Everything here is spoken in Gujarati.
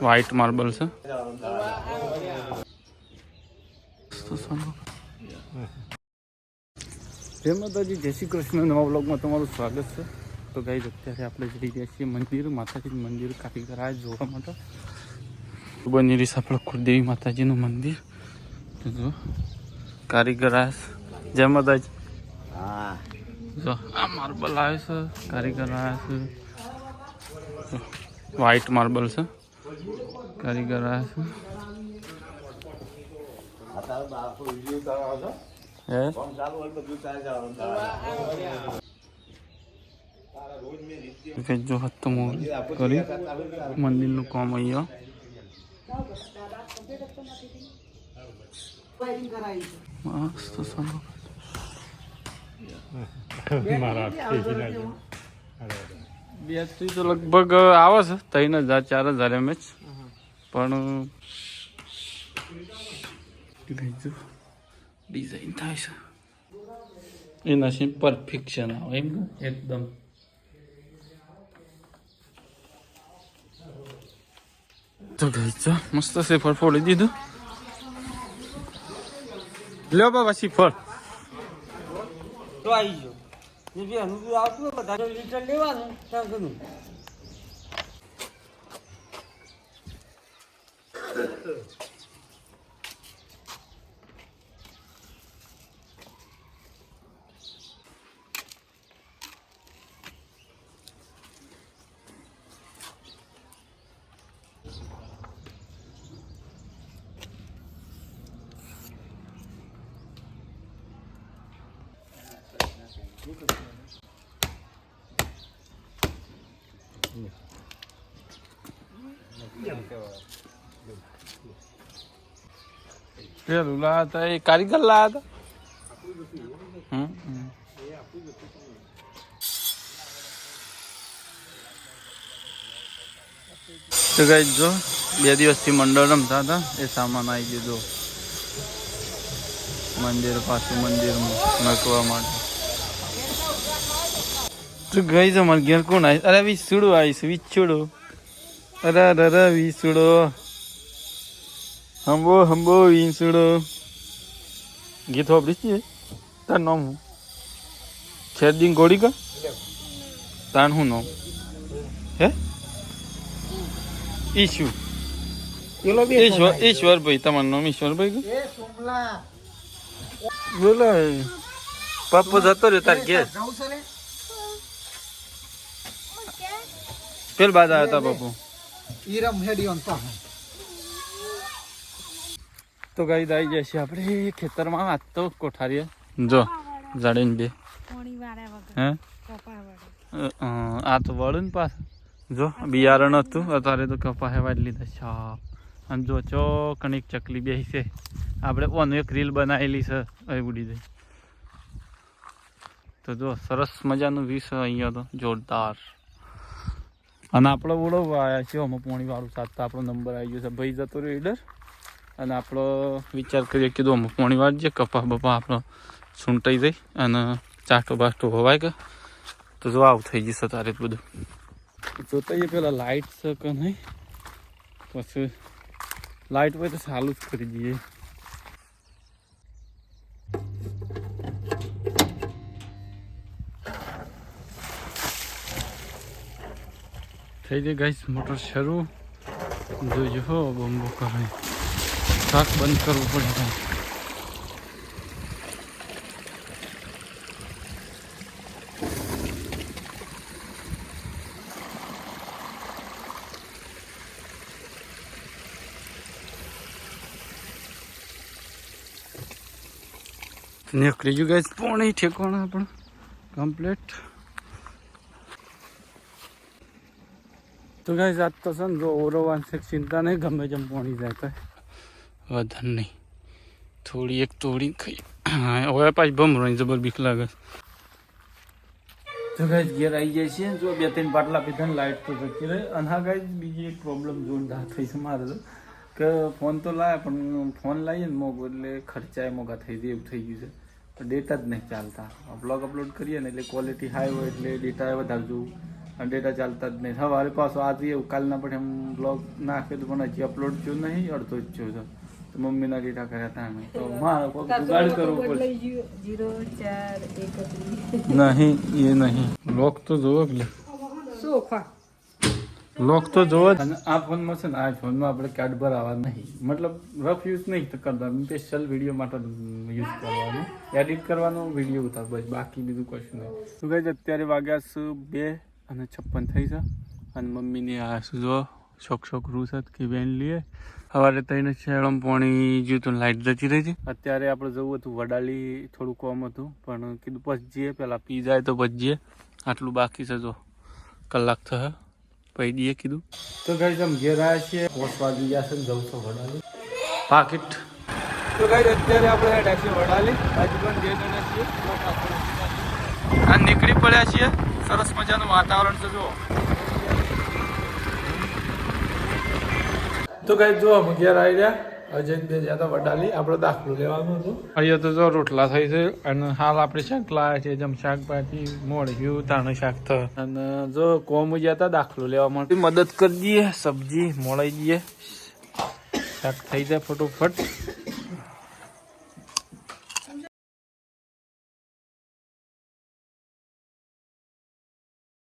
વ્હાઈટ માર્બલ છે. જય માતાજી, જય શ્રી કૃષ્ણ. નવા બ્લોગમાં તમારું સ્વાગત છે. તો ગાઈસ અત્યારે આપણે જઈ રહ્યા છીએ મંદિર, માતાજી મંદિર કારીગરાજ જોવા માટે. બની રહી છે આપણે કુળદેવી માતાજીનું મંદિર. તો જો કારીગરાજ, જય માતાજી. હા જો આ માર્બલ આવે છે, કારીગરાજ વ્હાઈટ માર્બલ છે, કારીગરાજ જો હતું કરી મંદિરનું કામ અહીંયા મસ્ત બેટરી તો લગભગ આવે છે 3000-4000 mAh, પણ ડિઝાઇન થાય છે એના છે પરફેક્શન આવે એમ એકદમ. તો ગઈ મસ્ત છે, ફળ ફોડી દીધું. લ્યો બાબા શ્રીફળ તો આવી ગયો. આવતું બધા લીટર લેવાનું ત્યાં ઘણું. પેલું લાયા હતા એ કારીગર લાયા હતા. તો ગાઈસ જો 2 દિવસથી મંડળ રમતા હતા, એ સામાન આવી દીધો મંદિર પાસે, મંદિરમાં મૂકવા માટે. તો ગઈ છે અમારે ઘેર કોણ આવી? અરે વિસુડો આવીશ, વિછુડો. અરે અરે વિસુડો, હંબો હંબો વિસુડો. ગીત વાપરીશ છે તાર નામ હું ખેરદીન ગોળી કા તાર શું નામ હે? ઈશુ ઈશ્વરભાઈ. તમારું નામ ઈશ્વરભાઈ બોલો. પપ્પો જતો રહ્યો તાર ઘેર. પેલ બાદ આવ્યા હતા પપ્પો. તો ગાઈ આવી જાય છે આપણે ખેતરમાં. આજ તો કોઠારીએ જો જાડીને બે હે આ તો વળું ને પાછું જો બિયારણ હતું, અત્યારે તો કપા હેવા જ લીધા છે. અને જો ચોકણીક ચકલી બેસી છે. આપણે ઓનું એક રીલ બનાવેલી છે એ ઉડી જાય. તો જો સરસ મજાનું વ્યૂ છે અહીંયા તો જોરદાર. અને આપણે ઓળવવા આવ્યા છીએ અમે પોણી વાળું સાથે. આપણો નંબર આવી ગયો છે, ભાઈ જતો રહ્યો ઈડર. અને આપણો વિચાર કરીએ કીધું અમે પોણી વાળીએ, કપા બપા આપણો સૂંટાઈ જાય અને ચાટો બાટો હોવાય કે. તો જો આવું થઈ જશે તારે બધું. જોતાઈએ પેલા લાઇટ છે કે નહીં, પછી લાઇટ હોય તો ચાલુ જ કરી દઈએ. થઈ જાય ગાઈસ મોટર શરૂ. જોઈજો હો બોમ્બો કરે. શાક બંધ કરવું પડે ભાઈ. નીકળી ગયું ગાઈસ પોણી ઠેકોણા પણ કમ્પ્લીટ. તો ગાઈસ આજ તો છે ને જો ઓરવાની ચિંતા નહીં, ગમે જેમ પોણી જાય તો વધારે નહીં. થોડી એક તોડી ખાઈ હવે પાછી ભમરો જબર બીક લાગે. તો ગાઈસ ઘેર આવી જાય છે. જો 2-3 પાટલા પીધા ને લાઇટ તો જતી રહે. અને હા ગાઈસ બીજી એક પ્રોબ્લેમ જોરદાર થઈ છે મારે તો, કે ફોન તો લાવ્યા પણ ફોન લાવીએ ને મોગો એટલે ખર્ચાએ મોગા થઈ જાય એવું થઈ ગયું છે. તો ડેટા જ નહીં ચાલતા. બ્લોગ અપલોડ કરીએ ને એટલે ક્વોલિટી હાઈ હોય એટલે ડેટા વધારે જોવું, અને ડેટા ચાલતા જ નહીં. સવારે પાછો આજે એવું કાલના પણ એમ બ્લોગ નાખ્યો તો પણ હજી અપલોડ થયું નહીં, અડધો જ થયો છે. તો મમ્મીના ડેટા કર્યા હતા અમે, તો મારે કોઈ જુગાડ કરવું પડશે. નહીં એ નહીં, લોક તો જોવો એટલે લોક તો જોવો જ. અને આ ફોનમાં છે ને, આ ફોનમાં આપણે કાર્ડ ભરાવા નહીં, મતલબ રફ યુઝ નહીં તો કરવાનું, સ્પેશિયલ વિડીયો માટે યુઝ કરવાનું, એડિટ કરવાનું, વિડીયો ઉતાર, બસ બાકી બીજું કશું નહીં. શું કહે છે અત્યારે વાગ્યા છે 2:56 થઈ છે. અને મમ્મીની આ શું જો શોખ રૂ છે કે બેન લઈએ. સવારે તઈને શેળમ પાણી જ્યું તો લાઇટ જતી રહી છે. અત્યારે આપણે જવું હતું વડાલી, થોડું કોમ હતું પણ કીધું પછી જઈએ, પહેલાં પી જાય તો પછી જઈએ. આટલું બાકી છે, જો કલાક થશે પછી દઈએ કીધું. તો ગાઈ તમે ઘેર આવ્યા છીએ, પહોંચવા દઈ ગયા છે ને જવું છો વડાલી પાકીટ. તો ગાઈ અત્યારે આપણે હેઠા છીએ વડાલી, બાજુ પણ 2 જણા છીએ અને નીકળી પડ્યા છીએ. સરસ મજાનું વાતાવરણ છે જો. તો ગાઈ જો અમે ઘેર આવી રહ્યા. અજય બે જ્યાં વડાલી આપણો દાખલો લેવાનો હતો. અહીંયા તો જો રોટલા થઈ છે અને હાલ આપણે શાક લાવ્યા છે, જેમ શાકભાજી મોળ્યું તાણું શાક થાય. અને જો કોમ ગયા હતા દાખલો લેવા માટે મદદ કરી દઈએ, સબ્જી મોળાઈ દઈએ, શાક થઈ જાય ફટોફટ.